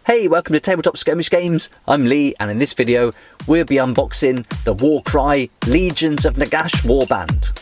Hey, welcome to Tabletop Skirmish Games. I'm Lee, and in this video we'll be unboxing the Warcry Legions of Nagash Warband.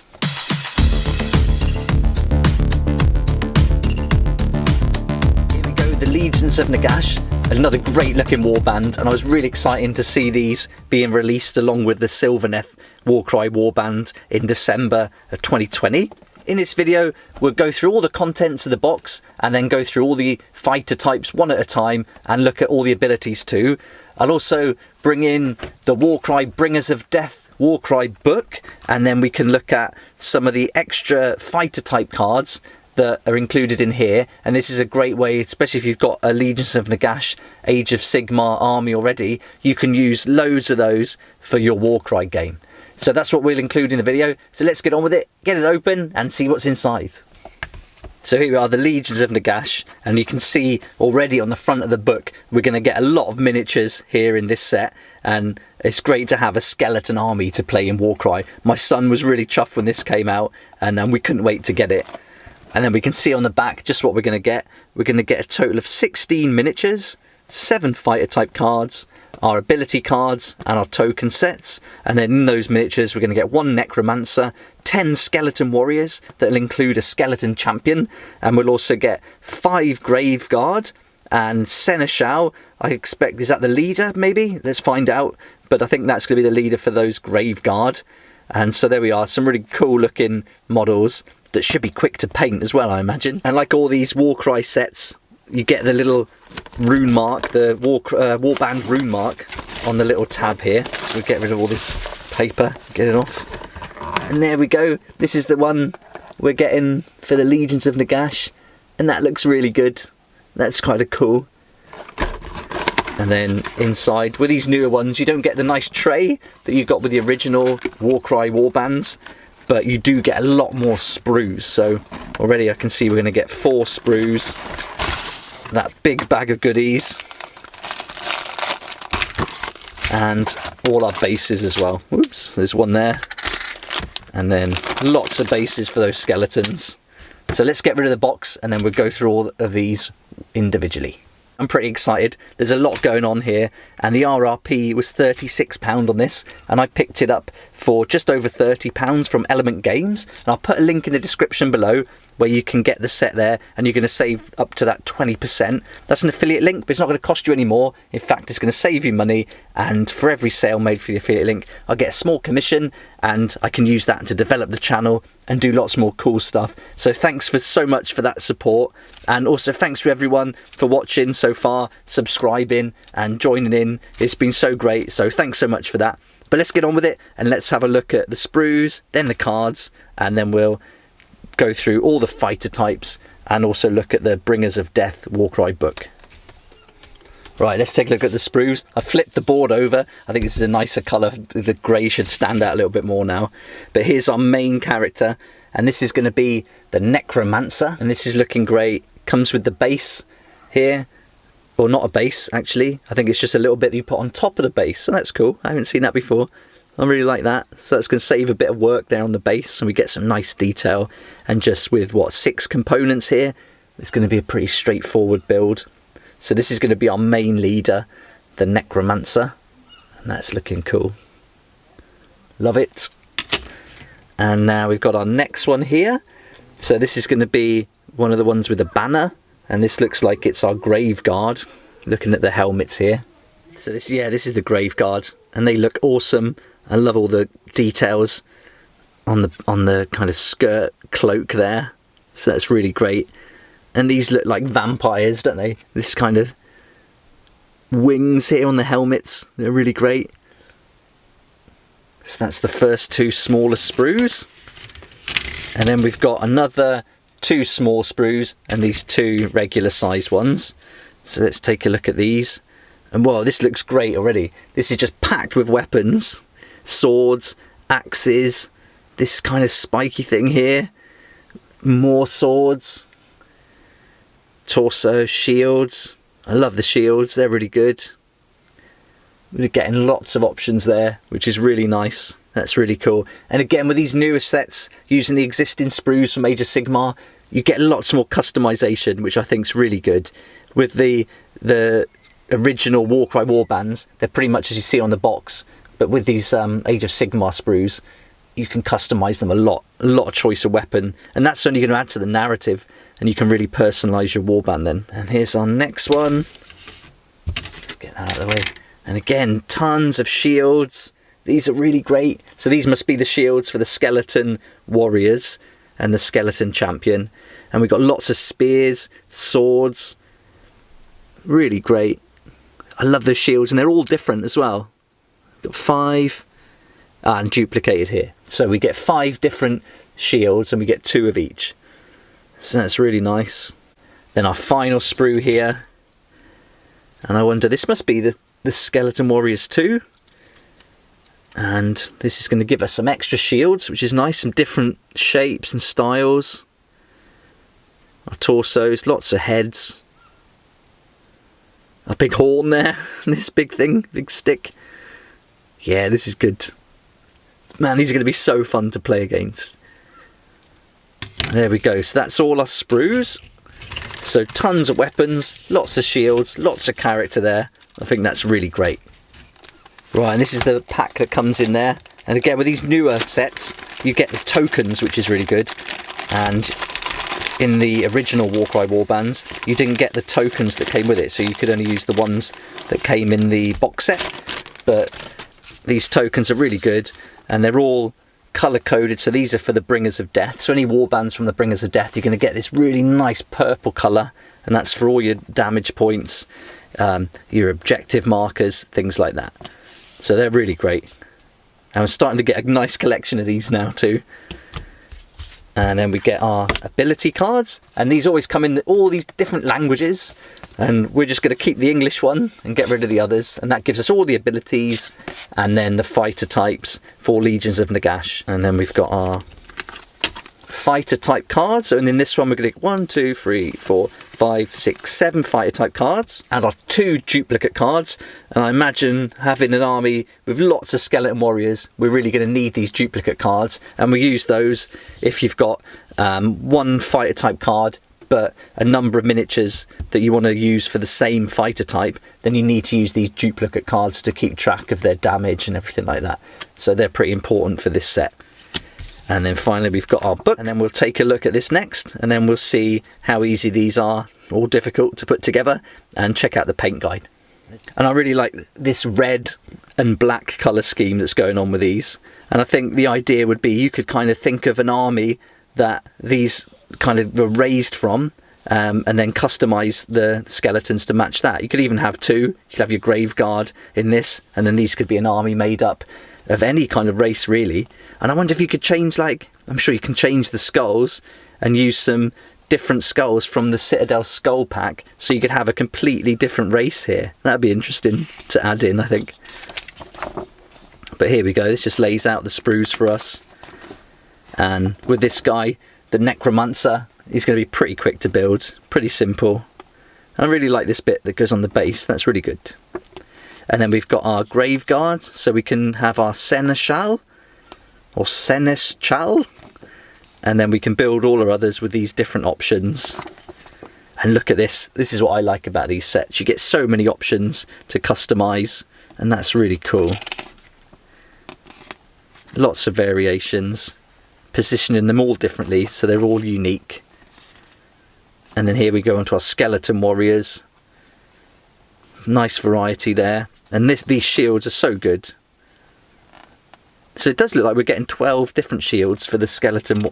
Here we go, the Legions of Nagash, another great looking warband, and I was really excited to see these being released along with the Sylvaneth Warcry Warband in December of 2020. In this video, we'll go through all the contents of the box and then go through all the fighter types one at a time and look at all the abilities too. I'll also bring in the Warcry Bringers of Death Warcry book, and then we can look at some of the extra fighter type cards that are included in here. And this is a great way, especially if you've got a Legions of Nagash Age of Sigmar army already, you can use loads of those for your Warcry game. So that's what we'll include in the video. So let's get on with it, get it open and see what's inside. So here we are, the Legions of Nagash, and you can see already on the front of the book we're going to get a lot of miniatures here in this set, and it's great to have a skeleton army to play in Warcry. My son was really chuffed when this came out, and we couldn't wait to get it. And then we can see on the back just what we're going to get. We're going to get a total of 16 miniatures, 7 fighter type cards, our ability cards and our token sets, and then in those miniatures we're going to get 1 necromancer, 10 skeleton warriors that will include a skeleton champion, and we'll also get 5 grave guard and seneschal. I expect, is that the leader maybe? Let's find out, but I think that's going to be the leader for those grave guard. And so there we are, some really cool looking models that should be quick to paint as well, I imagine. And like all these Warcry sets, you get the little rune mark, the Warband rune mark on the little tab here. So we'll get rid of all this paper, get it off. And there we go. This is the one we're getting for the Legions of Nagash. And that looks really good. That's kind of cool. And then inside, with these newer ones, you don't get the nice tray that you got with the original Warcry Warbands, but you do get a lot more sprues. So already I can see we're going to get 4 sprues. That big bag of goodies, and all our bases as well. Whoops, there's one there, and then lots of bases for those skeletons. So let's get rid of the box and then we'll go through all of these individually. I'm pretty excited. There's a lot going on here, and the RRP was £36 on this, and I picked it up for just over £30 from Element Games, and I'll put a link in the description below where you can get the set there, and you're going to save up to that 20%. That's an affiliate link, but it's not going to cost you any more. In fact, it's going to save you money, and for every sale made for the affiliate link, I'll get a small commission, and I can use that to develop the channel and do lots more cool stuff. So thanks so much for that support, and also thanks to everyone for watching so far, subscribing and joining in. It's been so great, so thanks so much for that. But let's get on with it, and let's have a look at the sprues, then the cards, and then we'll go through all the fighter types and also look at the Bringers of Death Warcry book. Right, let's take a look at the sprues. I flipped the board over. I think this is a nicer colour. The grey should stand out a little bit more now. But here's our main character, and this is going to be the Necromancer, and this is looking great. Comes with the base here, or not a base actually. I think it's just a little bit that you put on top of the base, so that's cool. I haven't seen that before. I really like that. So that's going to save a bit of work there on the base, and we get some nice detail. And just with what, 6 components here, it's going to be a pretty straightforward build. So this is going to be our main leader, the Necromancer, and that's looking cool. Love it. And now we've got our next one here. So this is going to be one of the ones with a banner, and this looks like it's our Grave Guard. Looking at the helmets here. So this is the Grave Guard, and they look awesome. I love all the details on the kind of skirt cloak there, so that's really great. And these look like vampires, don't they? This kind of wings here on the helmets, they're really great. So that's the first 2 smaller sprues, and then we've got another 2 small sprues and these 2 regular sized ones. So let's take a look at these. And wow, this looks great already. This is just packed with weapons, swords, axes, this kind of spiky thing here, more swords, torso, shields. I love the shields, they're really good. We're getting lots of options there, which is really nice. That's really cool. And again, with these newer sets, using the existing sprues from Age of Sigmar, you get lots more customization, which I think is really good. With the original Warcry Warbands, they're pretty much as you see on the box, but with these Age of Sigmar sprues, you can customize them a lot of choice of weapon, and that's only going to add to the narrative, and you can really personalize your warband then. And here's our next one. Let's get that out of the way. And again, tons of shields. These are really great. So these must be the shields for the skeleton warriors and the skeleton champion. And we've got lots of spears, swords. Really great. I love those shields, and they're all different as well. Got 5. And duplicated here. So we get 5 different shields, and we get 2 of each. So that's really nice. Then our final sprue here. And I wonder, this must be the Skeleton Warriors 2. And this is going to give us some extra shields, which is nice. Some different shapes and styles. Our torsos, lots of heads. A big horn there. This big thing, big stick. Yeah, this is good. Man, these are going to be so fun to play against. There we go. So that's all our sprues. So tons of weapons, lots of shields, lots of character there. I think that's really great. Right, and this is the pack that comes in there. And again, with these newer sets, you get the tokens, which is really good. And in the original Warcry Warbands, you didn't get the tokens that came with it. So you could only use the ones that came in the box set. But these tokens are really good. And they're all colour coded, so these are for the Bringers of Death. So any warbands from the Bringers of Death, you're going to get this really nice purple colour, and that's for all your damage points, your objective markers, things like that. So they're really great. And we're starting to get a nice collection of these now too. And then we get our ability cards, and these always come in all these different languages, and we're just going to keep the English one and get rid of the others, and that gives us all the abilities and then the fighter types for Legions of Nagash. And then we've got our fighter type cards, and in this one we're going to get 1, 2, 3, 4, 5, 6, 7 fighter type cards, and our 2 duplicate cards. And I imagine having an army with lots of skeleton warriors, we're really going to need these duplicate cards, and we use those if you've got 1 fighter type card but a number of miniatures that you want to use for the same fighter type, then you need to use these duplicate cards to keep track of their damage and everything like that. So they're pretty important for this set. And then finally we've got our book, and then we'll take a look at this next, and then we'll see how easy these are, or difficult to put together, and check out the paint guide. And I really like this red and black colour scheme that's going on with these. And I think the idea would be you could kind of think of an army that these kind of were raised from, and then customise the skeletons to match that. You could even have 2. You could have your Grave Guard in this, and then these could be an army made up of any kind of race really. And I wonder if you could change, like, I'm sure you can change the skulls and use some different skulls from the Citadel skull pack, so you could have a completely different race here. That'd be interesting to add in, I think. But here we go, this just lays out the sprues for us. And with this guy, the Necromancer, he's going to be pretty quick to build, pretty simple. And I really like this bit that goes on the base, that's really good. And then we've got our Grave Guard, so we can have our Seneschal, or Seneschal, and then we can build all our others with these different options. And look at this, this is what I like about these sets. You get so many options to customise, and that's really cool. Lots of variations, positioning them all differently, so they're all unique. And then here we go onto our Skeleton Warriors. Nice variety there, and these shields are so good. So it does look like we're getting 12 different shields for the skeleton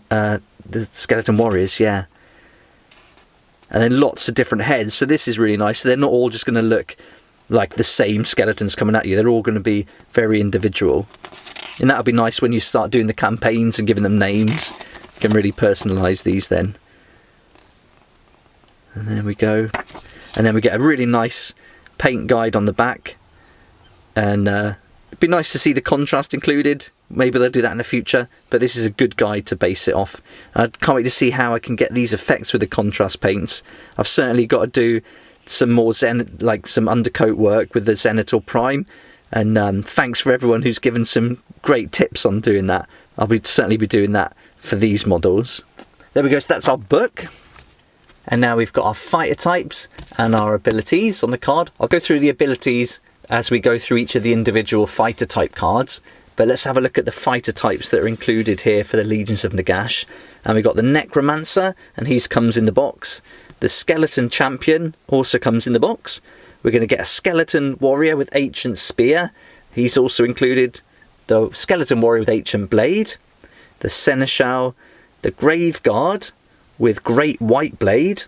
warriors, yeah. And then lots of different heads, so this is really nice. So they're not all just going to look like the same skeletons coming at you, they're all going to be very individual. And that'll be nice when you start doing the campaigns and giving them names. You can really personalise these then. And there we go. And then we get a really nice paint guide on the back, and it'd be nice to see the contrast included. Maybe they'll do that in the future, but this is a good guide to base it off. I can't wait to see how I can get these effects with the contrast paints. I've certainly got to do some more some undercoat work with the Zenithal Prime, and thanks for everyone who's given some great tips on doing that. I'll certainly be doing that for these models. There we go, so that's our book. And now we've got our fighter types and our abilities on the card. I'll go through the abilities as we go through each of the individual fighter type cards. But let's have a look at the fighter types that are included here for the Legions of Nagash. And we've got the Necromancer, and he comes in the box. The Skeleton Champion also comes in the box. We're going to get a Skeleton Warrior with Ancient Spear. He's also included. The Skeleton Warrior with Ancient Blade. The Seneschal. The Grave Guard with Great White Blade.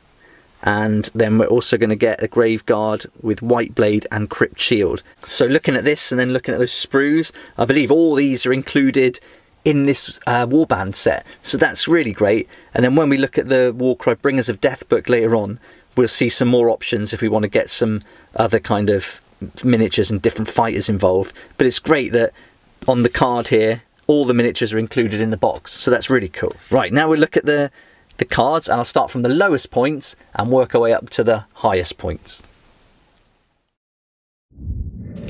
And then we're also going to get a Grave Guard with White Blade and Crypt Shield. So looking at this and then looking at those sprues, I believe all these are included in this Warband set. So that's really great. And then when we look at the Warcry Bringers of Death book later on, we'll see some more options if we want to get some other kind of miniatures and different fighters involved. But it's great that on the card here, all the miniatures are included in the box. So that's really cool. Right, now we'll look at the cards, and I'll start from the lowest points and work our way up to the highest points.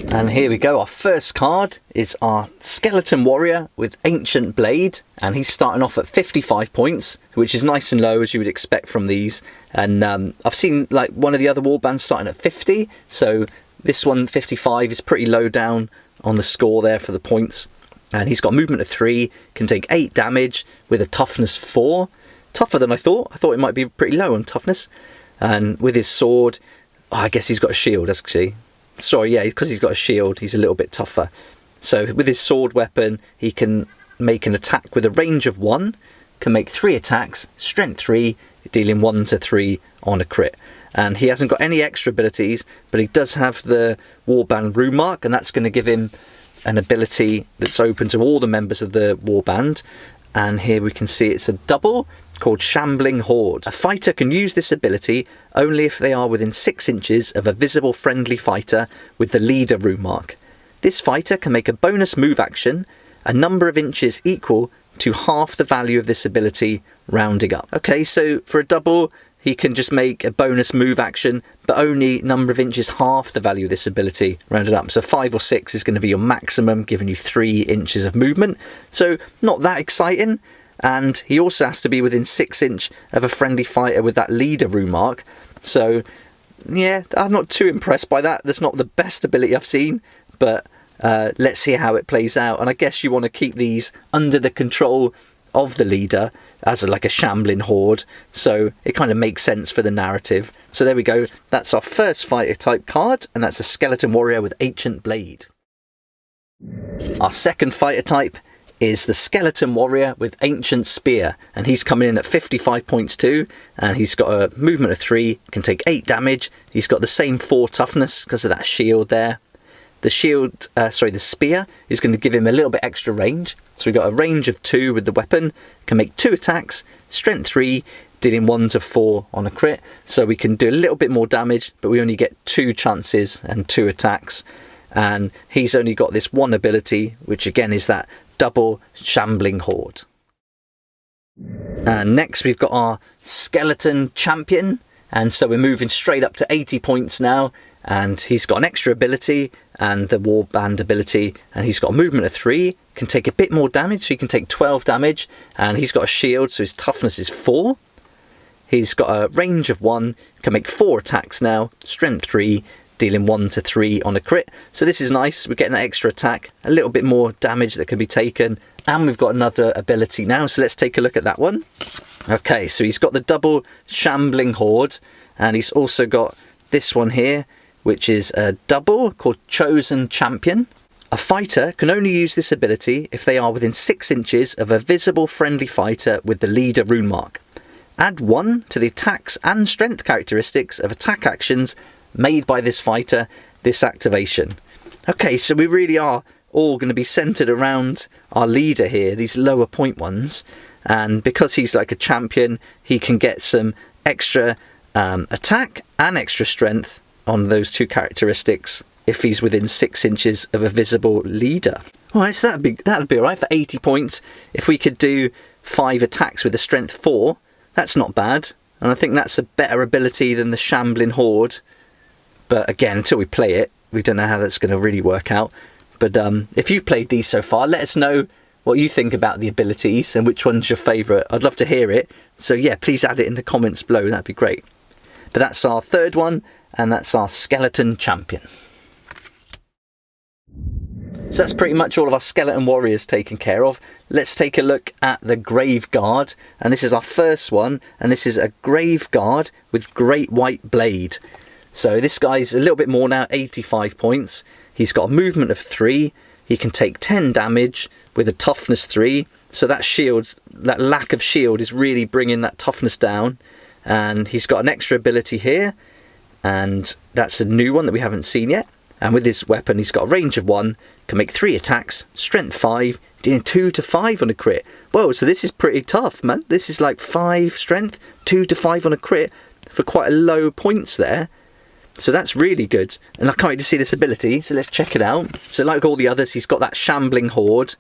And here we go. Our first card is our Skeleton Warrior with Ancient Blade, and he's starting off at 55 points, which is nice and low as you would expect from these. And I've seen like one of the other warbands starting at 50, so this one 55 is pretty low down on the score there for the points. And he's got movement of 3, can take 8 damage with a toughness 4. Tougher than I thought. I thought it might be pretty low on toughness. And with his sword, I guess he's got a shield actually. Sorry, yeah, because he's got a shield, he's a little bit tougher. So with his sword weapon, he can make an attack with a range of 1, can make 3 attacks, strength 3, dealing 1 to 3 on a crit. And he hasn't got any extra abilities, but he does have the Warband rune mark, and that's going to give him an ability that's open to all the members of the Warband. And here we can see it's a double called Shambling Horde. A fighter can use this ability only if they are within 6 inches of a visible friendly fighter with the leader rune mark. This fighter can make a bonus move action, a number of inches equal to half the value of this ability, rounding up. Okay, so for a double, he can just make a bonus move action, but only number of inches half the value of this ability, rounded up. So 5 or 6 is going to be your maximum, giving you 3 inches of movement. So not that exciting. And he also has to be within 6 inch of a friendly fighter with that leader rune mark. So yeah, I'm not too impressed by that. That's not the best ability I've seen, but let's see how it plays out. And I guess you want to keep these under the control of the leader as like a shambling horde, so it kind of makes sense for the narrative. So there we go, that's our first fighter type card, and that's a Skeleton Warrior with Ancient Blade. Our second fighter type is the Skeleton Warrior with Ancient Spear, and he's coming in at 55 points too, and he's got a movement of 3, can take 8 damage. He's got the same 4 toughness because of that shield there. The spear is going to give him a little bit extra range. So we've got a range of 2 with the weapon, can make 2 attacks, strength 3, dealing 1 to 4 on a crit. So we can do a little bit more damage, but we only get 2 chances and 2 attacks. And he's only got this one ability, which again is that double Shambling Horde. And next we've got our Skeleton Champion. And so we're moving straight up to 80 points now. And he's got an extra ability and the Warband ability, and he's got a movement of 3, can take a bit more damage, so he can take 12 damage, and he's got a shield, so his toughness is 4. He's got a range of 1, can make 4 attacks now, strength 3, dealing 1 to 3 on a crit. So this is nice, we're getting that extra attack, a little bit more damage that can be taken, and we've got another ability now, so let's take a look at that one. Okay, so he's got the double Shambling Horde, and he's also got this one here, which is a double called Chosen Champion. A fighter can only use this ability if they are within 6 inches of a visible friendly fighter with the leader rune mark. Add 1 to the attacks and strength characteristics of attack actions made by this fighter, this activation. Okay, so we really are all going to be centered around our leader here, these lower point ones. And because he's like a champion, he can get some extra attack and extra strength on those 2 characteristics if he's within 6 inches of a visible leader. Alright, so that'd be alright for 80 points. If we could do 5 attacks with a strength 4, that's not bad. And I think that's a better ability than the Shambling Horde. But again, until we play it, we don't know how that's going to really work out. But if you've played these so far, let us know what you think about the abilities and which one's your favourite. I'd love to hear it. So yeah, please add it in the comments below. That'd be great. But that's our third one, and that's our skeleton champion. So that's pretty much all of our skeleton warriors taken care of. Let's take a look at the grave guard, and this is our first one, and this is a grave guard with great white blade. So this guy's a little bit more now, 85 points. He's got a movement of 3. He can take 10 damage with a toughness 3. So that shields, that lack of shield is really bringing that toughness down. And he's got an extra ability here, and that's a new one that we haven't seen yet. And with this weapon, he's got a range of 1, can make 3 attacks, strength 5, dealing 2 to 5 on a crit. Whoa, so this is pretty tough, man. This is like 5 strength, 2 to 5 on a crit for quite a low points there. So that's really good. And I can't wait to see this ability, so let's check it out. So like all the others, he's got that shambling horde.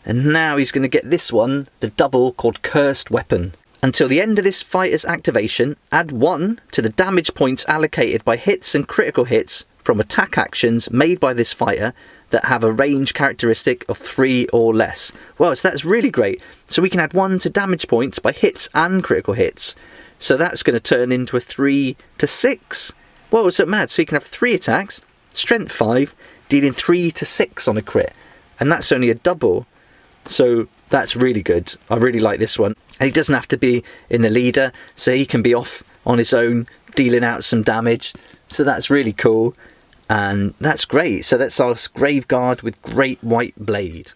And now he's going to get this one, the double, called Cursed Weapon. Until the end of this fighter's activation, add 1 to the damage points allocated by hits and critical hits from attack actions made by this fighter that have a range characteristic of 3 or less. Well, so that's really great. So we can add 1 to damage points by hits and critical hits. So that's going to turn into a 3 to 6. Whoa, so mad. So you can have 3 attacks, strength 5, dealing 3 to 6 on a crit. And that's only a double. So that's really good. I really like this one. And he doesn't have to be in the leader, so he can be off on his own, dealing out some damage. So that's really cool. And that's great. So that's our grave guard with great white blade.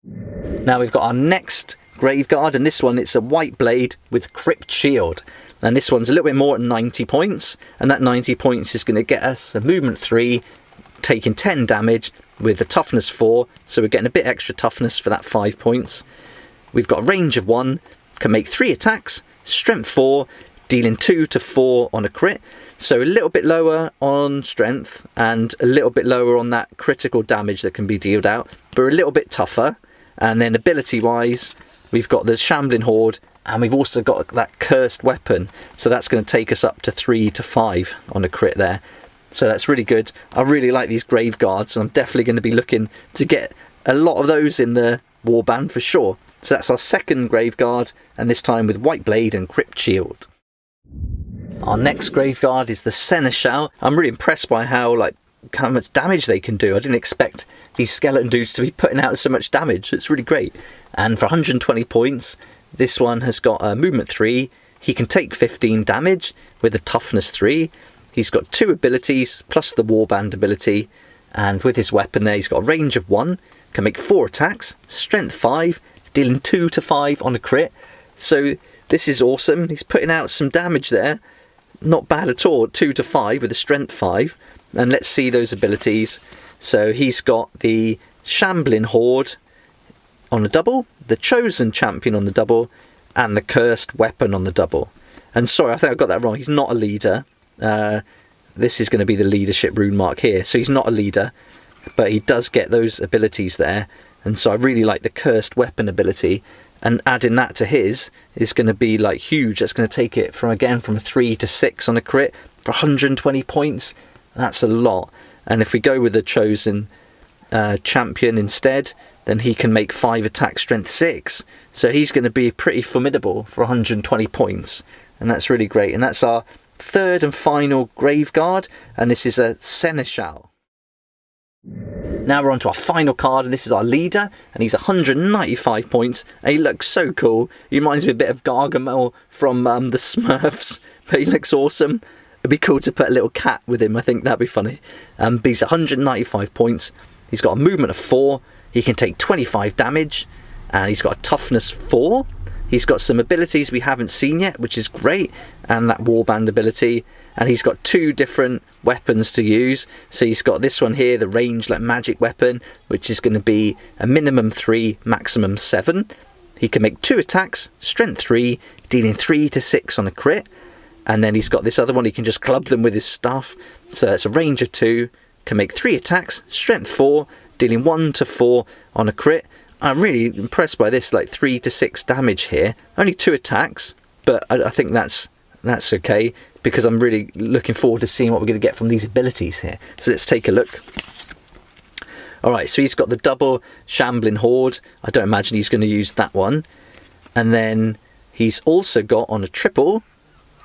Now we've got our next grave guard, and this one, it's a white blade with crypt shield. And this one's a little bit more at 90 points, and that 90 points is going to get us a movement 3, taking 10 damage with a toughness 4, so we're getting a bit extra toughness for that 5 points. We've got a range of 1, can make 3 attacks, strength 4, dealing 2 to 4 on a crit, so a little bit lower on strength and a little bit lower on that critical damage that can be dealt out, but a little bit tougher. And then ability wise, we've got the shambling horde, and we've also got that cursed weapon, so that's going to take us up to 3 to 5 on a crit there. So that's really good. I really like these grave guards, and I'm definitely going to be looking to get a lot of those in the warband for sure. So that's our second grave guard, and this time with white blade and crypt shield. Our next grave guard is the Seneschal. I'm really impressed by how much damage they can do. I didn't expect these skeleton dudes to be putting out so much damage. It's really great. And for 120 points, this one has got a movement 3. He can take 15 damage with a toughness 3. He's got 2 abilities plus the warband ability, and with his weapon there, he's got a range of 1, can make 4 attacks, strength 5, dealing 2 to 5 on a crit. So this is awesome. He's putting out some damage there. Not bad at all, 2 to 5 with a strength 5. And let's see those abilities. So he's got the shambling horde on a double, the chosen champion on the double, and the cursed weapon on the double. And sorry, I think I got that wrong. He's not a leader. This is going to be the leadership rune mark here. So he's not a leader, but he does get those abilities there. And so I really like the cursed weapon ability. And adding that to his is going to be like huge. That's going to take it from a 3 to 6 on a crit for 120 points. That's a lot. And if we go with the chosen champion instead, then he can make 5 attack, strength 6. So he's going to be pretty formidable for 120 points. And that's really great. And that's our third and final grave guard. And this is a Seneschal. Now we're on to our final card, and this is our leader, and he's 195 points, and he looks so cool. He reminds me a bit of Gargamel from the Smurfs, but he looks awesome. It'd be cool to put a little cat with him. I think that'd be funny. But he's 195 points. He's got a movement of 4. He can take 25 damage, and he's got a toughness 4. He's got some abilities we haven't seen yet, which is great, and that warband ability. And he's got 2 different weapons to use. So he's got this one here, the ranged magic weapon, which is going to be a minimum 3, maximum 7. He can make 2 attacks, strength 3, dealing 3 to 6 on a crit. And then he's got this other one, he can just club them with his stuff. So it's a range of 2, can make 3 attacks, strength 4, dealing 1 to 4 on a crit. I'm really impressed by this, 3 to 6 damage here. Only 2 attacks, but I think that's okay, because I'm really looking forward to seeing what we're going to get from these abilities here. So let's take a look. Alright, so he's got the double Shambling Horde. I don't imagine he's going to use that one. And then he's also got on a triple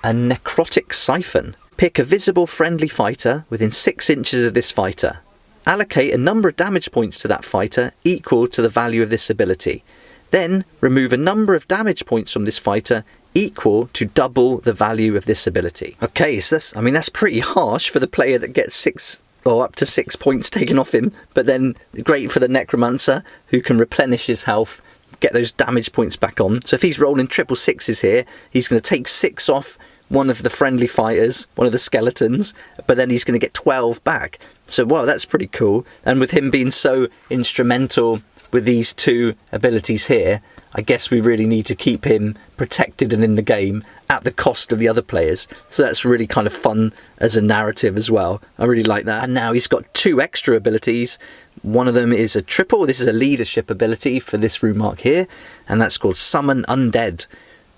a Necrotic Siphon. Pick a visible friendly fighter within 6 inches of this fighter. Allocate a number of damage points to that fighter equal to the value of this ability. Then remove a number of damage points from this fighter equal to double the value of this ability. Okay, so that's pretty harsh for the player that gets 6 or up to 6 points taken off him, but then great for the Necromancer who can replenish his health, get those damage points back on. So if he's rolling triple sixes here, he's going to take 6 off one of the friendly fighters, one of the skeletons, but then he's going to get 12 back. So wow, that's pretty cool. And with him being so instrumental with these 2 abilities here, I guess we really need to keep him protected and in the game at the cost of the other players. So that's really kind of fun as a narrative as well. I really like that. And now he's got 2 extra abilities. One of them is a triple. This is a leadership ability for this rune mark here, and that's called Summon Undead.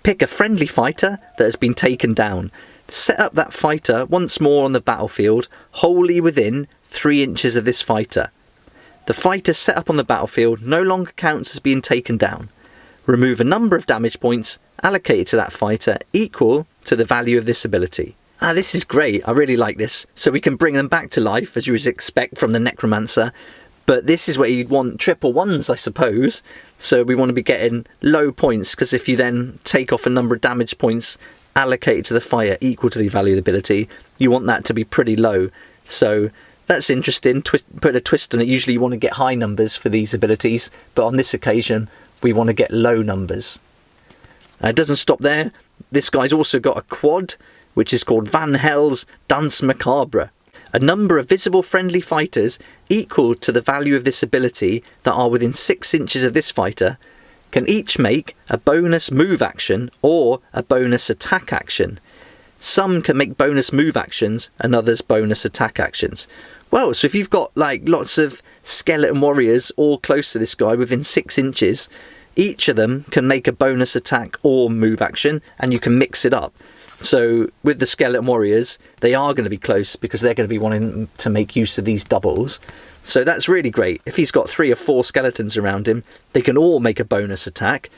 Pick a friendly fighter that has been taken down. Set up that fighter once more on the battlefield, wholly within 3 inches of this fighter. The fighter set up on the battlefield no longer counts as being taken down. Remove a number of damage points allocated to that fighter equal to the value of this ability. This is great. I really like this. So we can bring them back to life, as you would expect from the Necromancer. But this is where you'd want triple ones, I suppose. So we want to be getting low points, because if you then take off a number of damage points allocated to the fighter equal to the value of the ability, you want that to be pretty low. So that's interesting. Put a twist on it. Usually you want to get high numbers for these abilities, but on this occasion we want to get low numbers. It doesn't stop there. This guy's also got a quad, which is called Van Hell's Danse Macabre. A number of visible friendly fighters equal to the value of this ability that are within 6 inches of this fighter can each make a bonus move action or a bonus attack action. Some can make bonus move actions and others bonus attack actions. Well, so if you've got like lots of skeleton warriors all close to this guy within 6 inches, each of them can make a bonus attack or move action, and you can mix it up. So with the skeleton warriors, they are going to be close because they're going to be wanting to make use of these doubles. So that's really great. If he's got 3 or 4 skeletons around him, they can all make a bonus attack.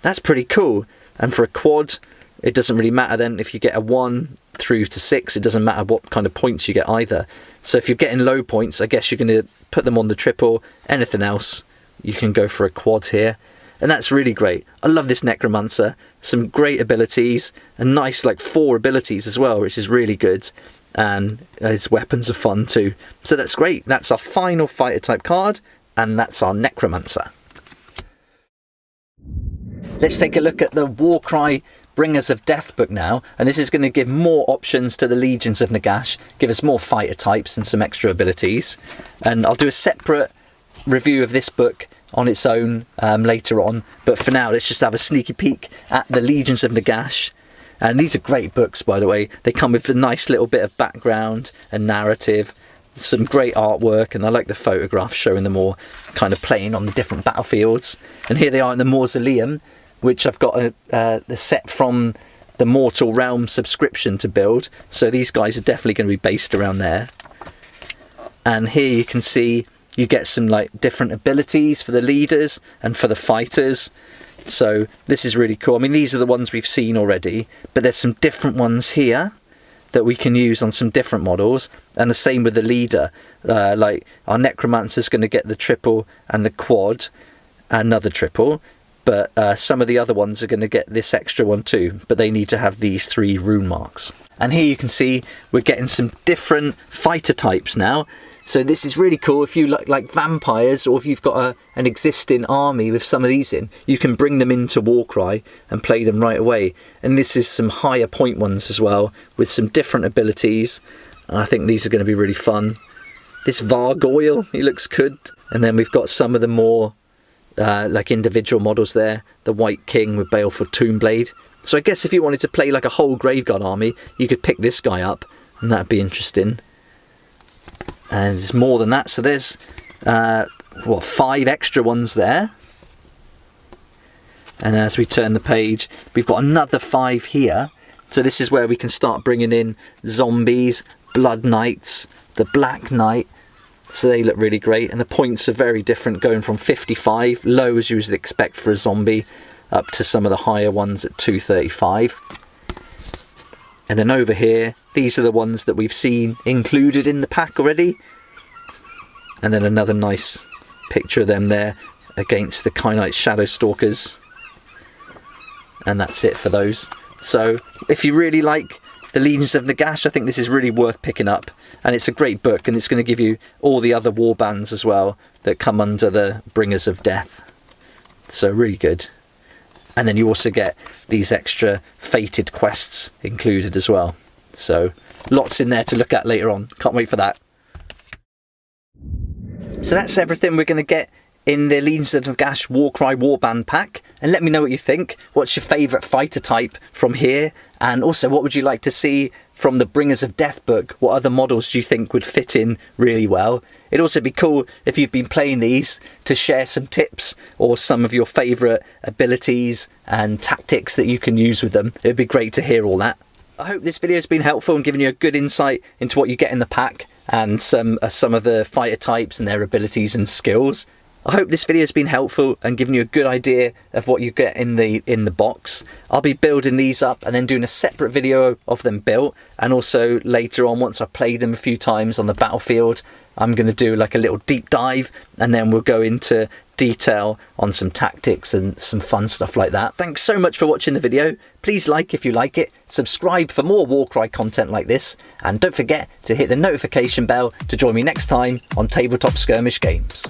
That's pretty cool. And for a quad, it doesn't really matter then if you get a 1 through to 6, it doesn't matter what kind of points you get either. So if you're getting low points, I guess you're going to put them on the triple. Anything else, you can go for a quad here. And that's really great. I love this Necromancer. Some great abilities, and nice like 4 abilities as well, which is really good. And his weapons are fun too. So that's great. That's our final fighter type card, and that's our Necromancer. Let's take a look at the Warcry Bringers of Death book now, and this is going to give more options to the Legions of Nagash, give us more fighter types and some extra abilities. And I'll do a separate review of this book on its own later on, but for now let's just have a sneaky peek at the Legions of Nagash. And these are great books, by the way. They come with a nice little bit of background and narrative, some great artwork, and I like the photographs showing them all kind of playing on the different battlefields. And here they are in the Mausoleum, which I've got the set from the Mortal Realm subscription to build, so these guys are definitely going to be based around there. And here you can see you get some like different abilities for the leaders and for the fighters. So this is really cool. I mean, these are the ones we've seen already, but there's some different ones here that we can use on some different models, and the same with the leader. Like our Necromancer is going to get the triple and the quad, another triple, but some of the other ones are going to get this extra one too, but they need to have these 3 rune marks. And here you can see we're getting some different fighter types now. So this is really cool. If you like vampires, or if you've got an existing army with some of these in, you can bring them into Warcry and play them right away. And this is some higher point ones as well, with some different abilities. And I think these are going to be really fun. This Vargoyle, he looks good. And then we've got some of the more like individual models there. The White King with Baleful Tombblade. So I guess if you wanted to play like a whole Graveguard army, you could pick this guy up, and that'd be interesting. And there's more than that, so there's 5 extra ones there. And as we turn the page, we've got another 5 here. So this is where we can start bringing in zombies, blood knights, the Black Knight, So they look really great, and the points are very different, going from 55, low as you would expect for a zombie, up to some of the higher ones at 235. And then over here, these are the ones that we've seen included in the pack already. And then another nice picture of them there against the Kyanite Shadow Stalkers. And that's it for those. So if you really like the Legions of Nagash, I think this is really worth picking up. And it's a great book, and it's going to give you all the other warbands as well that come under the Bringers of Death. So really good. And then you also get these extra fated quests included as well. So lots in there to look at later on. Can't wait for that. So that's everything we're going to get in the Legions of Nagash Warcry Warband pack. And let me know what you think. What's your favourite fighter type from here? And also, what would you like to see from the Bringers of Death book? What other models do you think would fit in really well? It'd also be cool if you've been playing these to share some tips or some of your favourite abilities and tactics that you can use with them. It'd be great to hear all that. I hope this video has been helpful and given you a good insight into what you get in the pack and some of the fighter types and their abilities and skills. I hope this video has been helpful and given you a good idea of what you get in the box. I'll be building these up and then doing a separate video of them built, and also later on, once I've played them a few times on the battlefield, I'm going to do like a little deep dive, and then we'll go into detail on some tactics and some fun stuff like that. Thanks so much for watching the video. Please like if you like it, subscribe for more Warcry content like this, and don't forget to hit the notification bell to join me next time on Tabletop Skirmish Games.